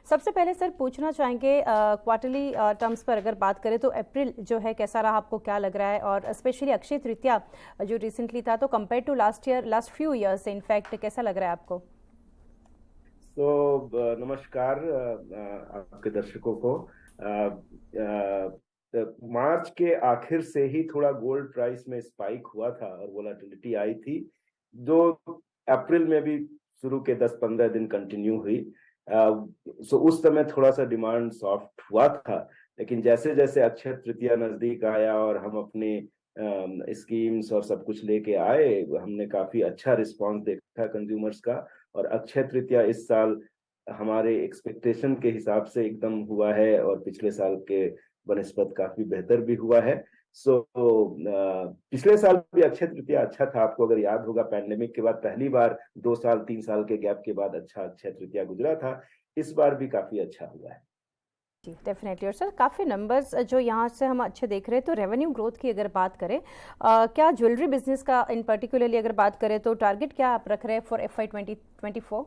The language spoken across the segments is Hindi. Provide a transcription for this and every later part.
सबसे पहले सर पूछना चाहेंगे क्वार्टरली टर्म्स पर अगर बात करें तो अप्रैल जो है कैसा रहा, आपको क्या लग रहा है? और स्पेशली अक्षय तृतीया जो रिसेंटली था, तो compare to last few years in fact कैसा लग रहा है आपको? नमस्कार आपके दर्शकों को। मार्च के आखिर से ही थोड़ा गोल्ड प्राइस में स्पाइक हुआ था और वोलाटिलिटी आई थी, जो अप्रैल में भी शुरू के 10-15 दिन कंटिन्यू हुई। सो उस समय थोड़ा सा डिमांड सॉफ्ट हुआ था, लेकिन जैसे जैसे अक्षय तृतीया नजदीक आया और हम अपने स्कीम्स और सब कुछ लेके आए, हमने काफी अच्छा रिस्पांस देखा कंज्यूमर्स का। और अक्षय तृतीया इस साल हमारे एक्सपेक्टेशन के हिसाब से एकदम हुआ है और पिछले साल के बनस्पत काफी बेहतर भी हुआ है। सो पिछले साल भी अक्षय तृतीया अच्छा था। आपको अगर याद होगा, पैंडेमिक के बाद पहली बार 2 साल 3 साल के गैप के बाद अच्छा अक्षय तृतीया गुजरा था। इस बार भी काफी अच्छा हुआ है। जी डेफिनेटली। और सर काफ़ी नंबर्स जो यहाँ से हम अच्छे देख रहे हैं, तो रेवेन्यू ग्रोथ की अगर बात करें, क्या ज्वेलरी बिजनेस का इन पर्टिकुलरली अगर बात करें तो टारगेट क्या आप रख रहे हैं फॉर FY 2024?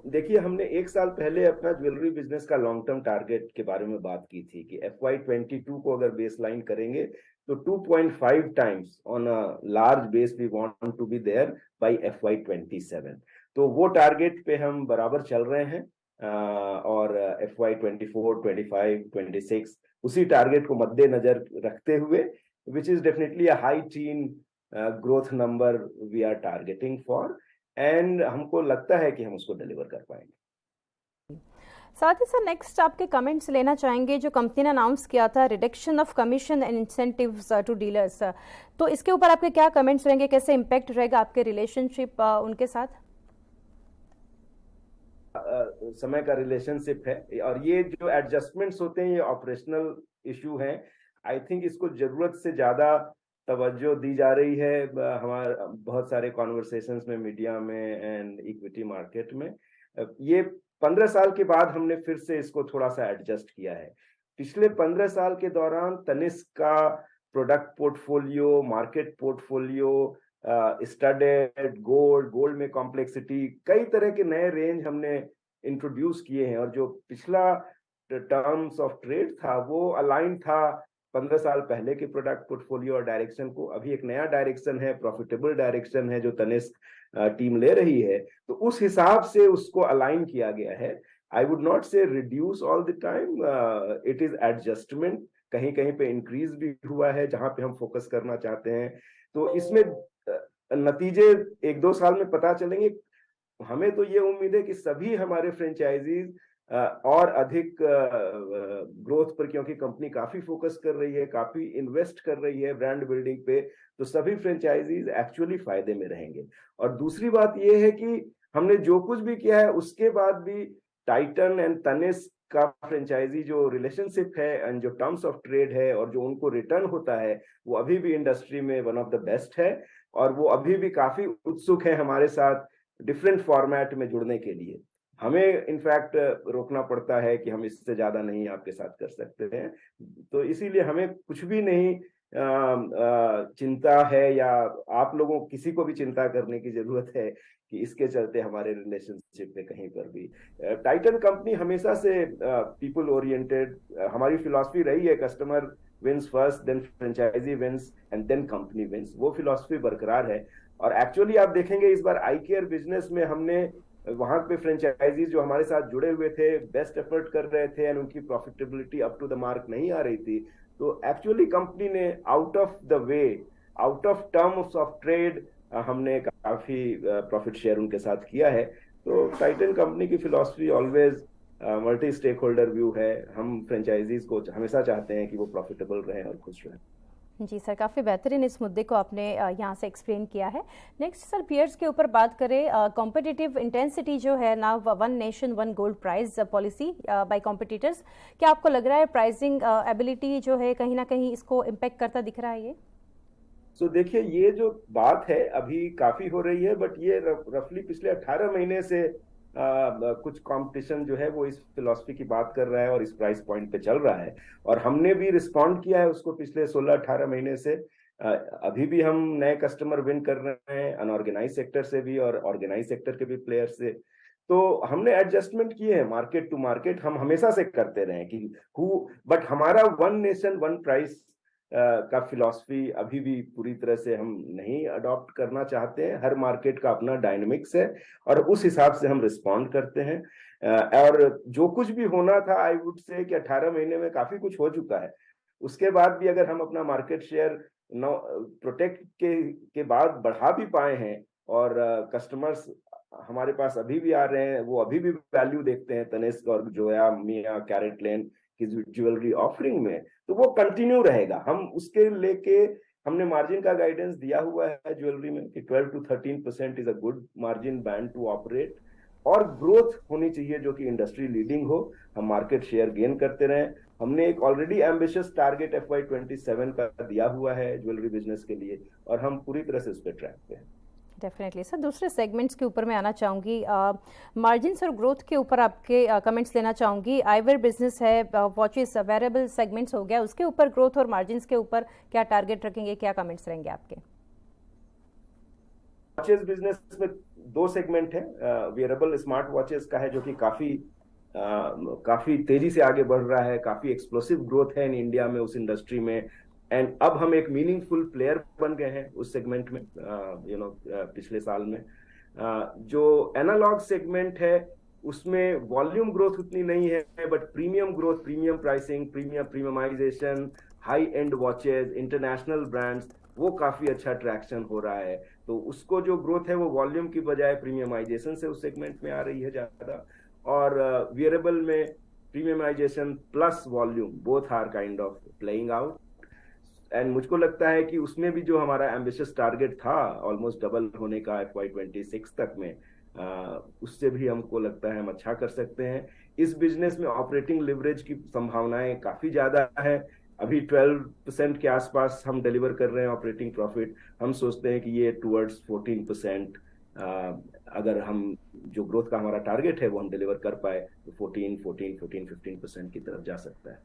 देखिए, हमने 1 साल पहले अपना ज्वेलरी बिजनेस का लॉन्ग टर्म टारगेट के बारे में बात की थी कि FY 22 को अगर बेस लाइन करेंगे तो 2.5 times on a large base we want to be there by FY 27। तो वो टारगेट पे हम बराबर चल रहे हैं। और FY 24 25 26 उसी टारगेट को मद्देनजर रखते हुए, which is definitely a high teen growth number we are targeting for, and हमको लगता है कि हम उसको डिलीवर कर पाएंगे। साथ ही सर नेक्स्ट आपके कमेंट्स लेना चाहेंगे, जो कंपनी ने अनाउंस किया था reduction of commission and incentives to dealers, तो इसके ऊपर आपके क्या कमेंट्स रहेंगे? कैसे इम्पैक्ट रहेगा आपके रिलेशनशिप उनके साथ? समय का रिलेशनशिप है और ये जो एडजस्टमेंट्स होते हैं ये ऑपरेशनल इशू हैं। आई थिंक इसको जरूरत से ज्यादा तवज्जो दी जा रही है हमारे बहुत सारे कॉन्वर्सेशंस में, मीडिया में एंड इक्विटी मार्केट में। ये 15 साल के बाद हमने फिर से इसको थोड़ा सा एडजस्ट किया है। पिछले 15 साल के दौरान तनिष्क का product portfolio, market portfolio, studded gold, gold में कॉम्प्लेक्सिटी, कई तरह के नए रेंज हमने इंट्रोड्यूस किए हैं। और जो पिछला टर्म्स ऑफ ट्रेड था वो अलाइन था 15 साल पहले के प्रोडक्ट पोर्टफोलियो और डायरेक्शन को। अभी एक नया डायरेक्शन है, प्रॉफिटेबल डायरेक्शन है जो तनिष्क टीम ले रही है, तो उस हिसाब से उसको अलाइन किया गया है। आई वुड नॉट से reduce all the time, it is adjustment. कहीं कहीं पे इंक्रीज भी हुआ है जहां पे हम फोकस करना चाहते हैं। तो इसमें नतीजे 1-2 साल में पता चलेंगे। हमें तो ये उम्मीद है कि सभी हमारे फ्रेंचाइजीज और अधिक ग्रोथ पर, क्योंकि कंपनी काफी फोकस कर रही है, काफी इन्वेस्ट कर रही है ब्रांड बिल्डिंग पे, तो सभी फ्रेंचाइजीज एक्चुअली फायदे में रहेंगे। और दूसरी बात यह है कि हमने जो कुछ भी किया है उसके बाद भी टाइटन एंड तनिष्क का फ्रेंचाइजी जो रिलेशनशिप है एंड जो टर्म्स ऑफ ट्रेड है और जो उनको रिटर्न होता है, वो अभी भी इंडस्ट्री में वन ऑफ द बेस्ट है। और वो अभी भी काफी उत्सुक है हमारे साथ डिफरेंट फॉर्मेट में जुड़ने के लिए। हमें इनफैक्ट रोकना पड़ता है कि हम इससे ज्यादा नहीं आपके साथ कर सकते हैं। तो इसीलिए हमें कुछ भी नहीं चिंता है, या आप लोगों किसी को भी चिंता करने की जरूरत है कि इसके चलते हमारे रिलेशनशिप में कहीं पर भी। टाइटन कंपनी हमेशा से पीपल ओरिएंटेड, हमारी फिलॉसफी रही है, customer wins first, then franchisee wins and then company wins. वो फिलॉसफी बरकरार है। और एक्चुअली आप देखेंगे इस बार आई केयर बिजनेस में हमने वहां पे फ्रेंचाइजीज जो हमारे साथ जुड़े हुए थे बेस्ट एफर्ट कर रहे थे एंड उनकी profitability up to the mark नहीं आ रही थी। तो एक्चुअली कंपनी ने out of the way, out of terms of trade, हमने काफी प्रॉफिट शेयर उनके साथ किया है। तो टाइटन कंपनी की philosophy always multi stake holder view है। हम फ्रेंचाइजीज को हमेशा चाहते हैं कि वो प्रॉफिटेबल रहें और खुश रहें। जी सर, काफ़ी बेहतरीन इस मुद्दे को आपने यहाँ से एक्सप्लेन किया है। नेक्स्ट सर, पीयर्स के ऊपर बात करें, कॉम्पिटिटिव इंटेंसिटी जो है ना, one nation one gold price policy bye competitors, क्या आपको लग रहा है प्राइसिंग एबिलिटी जो है कहीं ना कहीं इसको इम्पेक्ट करता दिख रहा है ये? देखिए, ये जो बात है अभी काफी हो रही है, बट ये रफली पिछले 18 महीने से कुछ कंपटीशन जो है वो इस फिलॉसफी की बात कर रहा है और इस प्राइस पॉइंट पे चल रहा है। और हमने भी रिस्पॉन्ड किया है उसको पिछले 16-18 महीने से। अभी भी हम नए कस्टमर विन कर रहे हैं, अनऑर्गेनाइज सेक्टर से भी और ऑर्गेनाइज सेक्टर के भी प्लेयर से। तो हमने एडजस्टमेंट किए हैं मार्केट टू मार्केट, हम हमेशा से करते रहे कि बट हमारा वन नेशन वन प्राइस का फिलॉसफी अभी भी पूरी तरह से हम नहीं अडॉप्ट करना चाहते हैं। हर मार्केट का अपना डायनेमिक्स है और उस हिसाब से हम रिस्पॉन्ड करते हैं। और जो कुछ भी होना था, आई वुड से कि 18 महीने में काफी कुछ हो चुका है। उसके बाद भी अगर हम अपना मार्केट शेयर प्रोटेक्ट के बाद बढ़ा भी पाए हैं और कस्टमर्स हमारे पास अभी भी आ रहे हैं, वो अभी भी वैल्यू देखते हैं तनिष्क और जोया, मिया, कैरेटलैंड की ज्वेलरी ऑफरिंग में, तो वो कंटिन्यू रहेगा। हम उसके लेके हमने मार्जिन का गाइडेंस दिया हुआ है ज्वेलरी में कि 12 to 13% is a good margin band to operate, और ग्रोथ होनी चाहिए जो कि इंडस्ट्री लीडिंग हो, हम मार्केट शेयर गेन करते रहें। हमने एक ऑलरेडी एम्बिशियस टारगेट FY27 का दिया हुआ है ज्वेलरी बिजनेस के लिए और हम पूरी तरह से उस पर ट्रैक पे हैं। डेफिनेटली सर, दूसरे सेगमेंट्स के ऊपर मैं आना चाहूँगी। मार्जिन्स और ग्रोथ के ऊपर आपके कमेंट्स लेना चाहूँगी। आईवेयर बिजनेस है, वॉचेस, वेरेबल सेगमेंट्स हो गया, उसके ऊपर ग्रोथ और मार्जिन्स के ऊपर क्या टारगेट रखेंगे, क्या कमेंट्स रहेंगे आपके? वॉचेस बिजनेस में दो सेगमेंट है। वेयरेबल स्मार्ट वॉचेस का है जो कि काफी तेजी से आगे बढ़ रहा है, काफी एक्सप्लोसिव ग्रोथ है इन इंडिया में उस इंडस्ट्री में, एंड अब हम एक मीनिंगफुल प्लेयर बन गए हैं उस सेगमेंट में पिछले साल में। जो एनालॉग सेगमेंट है उसमें वॉल्यूम ग्रोथ उतनी नहीं है, but premium growth, premium pricing, premiumisation, high end watches, international brands, वो काफी अच्छा ट्रैक्शन हो रहा है। तो उसको जो ग्रोथ है वो वॉल्यूम की बजाय प्रीमियमाइजेशन से उस सेगमेंट में आ रही है ज्यादा। और वियरेबल में premiumisation plus volume both are kind of playing out, and मुझको लगता है कि उसमें भी जो हमारा एम्बिशियस टारगेट था ऑलमोस्ट डबल होने का FY26 तक में, उससे भी हमको लगता है हम अच्छा कर सकते हैं। इस बिजनेस में ऑपरेटिंग लिवरेज की संभावनाएं काफी ज्यादा है। अभी 12% के आसपास हम डिलीवर कर रहे हैं ऑपरेटिंग प्रॉफिट। हम सोचते हैं कि ये टुवर्ड्स 14%, अगर हम जो ग्रोथ का हमारा टारगेट है वो हम डिलीवर कर पाए तो 14-15% की तरफ जा सकता है।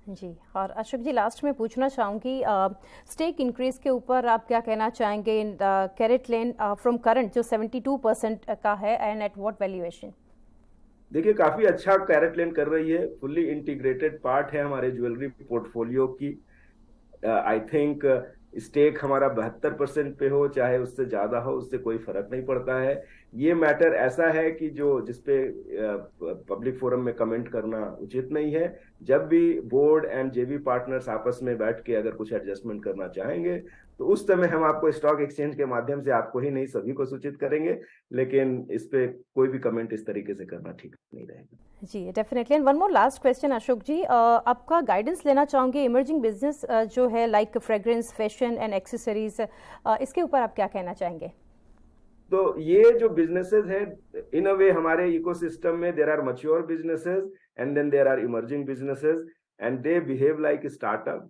जी, और अशोक जी लास्ट में पूछना चाहूँगी, स्टेक इंक्रीज के ऊपर आप क्या कहना चाहेंगे इन कैरेटलैंड फ्रॉम करंट जो 72% का है, एंड एट व्हाट वैल्यूएशन? देखिए काफी अच्छा कैरेटलैंड कर रही है, फुल्ली इंटीग्रेटेड पार्ट है हमारे ज्वेलरी पोर्टफोलियो की। आई थिंक स्टेक हमारा 72% पे हो चाहे उससे ज्यादा हो, उससे कोई फर्क नहीं पड़ता है। ये मैटर ऐसा है कि जिसपे पब्लिक फोरम में कमेंट करना उचित नहीं है। जब भी बोर्ड एंड जेवी पार्टनर्स आपस में बैठ के अगर कुछ एडजस्टमेंट करना चाहेंगे तो उस समय हम आपको स्टॉक एक्सचेंज के माध्यम से, आपको ही नहीं सभी को सूचित करेंगे, लेकिन इस पे कोई भी कमेंट इस तरीके से करना ठीक नहीं रहेगा। जी definitely. And one more last question Ashok ji, आपका गाइडेंस लेना चाहूँगी इमर्जिंग बिजनेस जो है like fragrance, fashion and accessories, इसके ऊपर आप क्या कहना चाहेंगे? तो ये जो बिजनेसेस हैं इन अ वे हमारे इकोसिस्टम में there are mature businesses and then there are emerging businesses, and they behave like startup.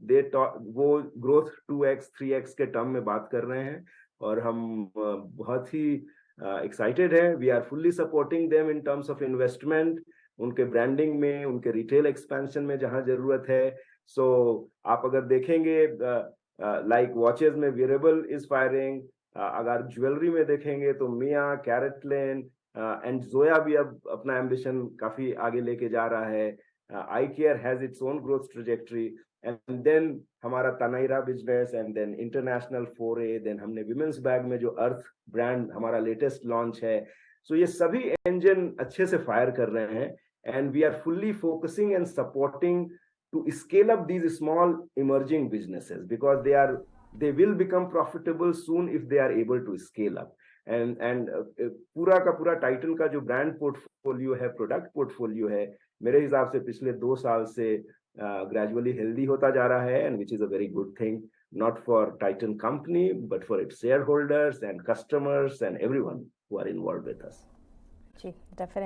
वो ग्रोथ 2x 3x के टर्म में बात कर रहे हैं और हम बहुत ही एक्साइटेड हैं। We are fully supporting them in terms of investment, उनके ब्रांडिंग में, उनके रिटेल एक्सपेंशन में जहां जरूरत है। सो आप अगर देखेंगे लाइक वॉचेज में वेरेबल इज फायरिंग, अगर ज्वेलरी में देखेंगे तो मिया, कैरेटलैंड एंड जोया भी अब अपना एम्बिशन काफी आगे लेके जा रहा है। Eye care has its own growth trajectory, and then हमारा Taneira business, and then international foray, then हमने विमेंस बैग में जो अर्थ ब्रांड हमारा लेटेस्ट लॉन्च है। सो ये सभी इंजन अच्छे से फायर कर रहे हैं, and we are fully focusing and supporting to scale up these small emerging businesses because they will become profitable soon if they are able to scale up, and पूरा का पूरा टाइटन का जो ब्रांड पोर्टफोलियो है, प्रोडक्ट पोर्टफोलियो है, मेरे हिसाब से पिछले 2 साल से ग्रेजुअली हेल्दी होता जा रहा है, and which is a very good thing not for Titan company but for its shareholders and customers and everyone who are involved with us. जी डेफिनेटली।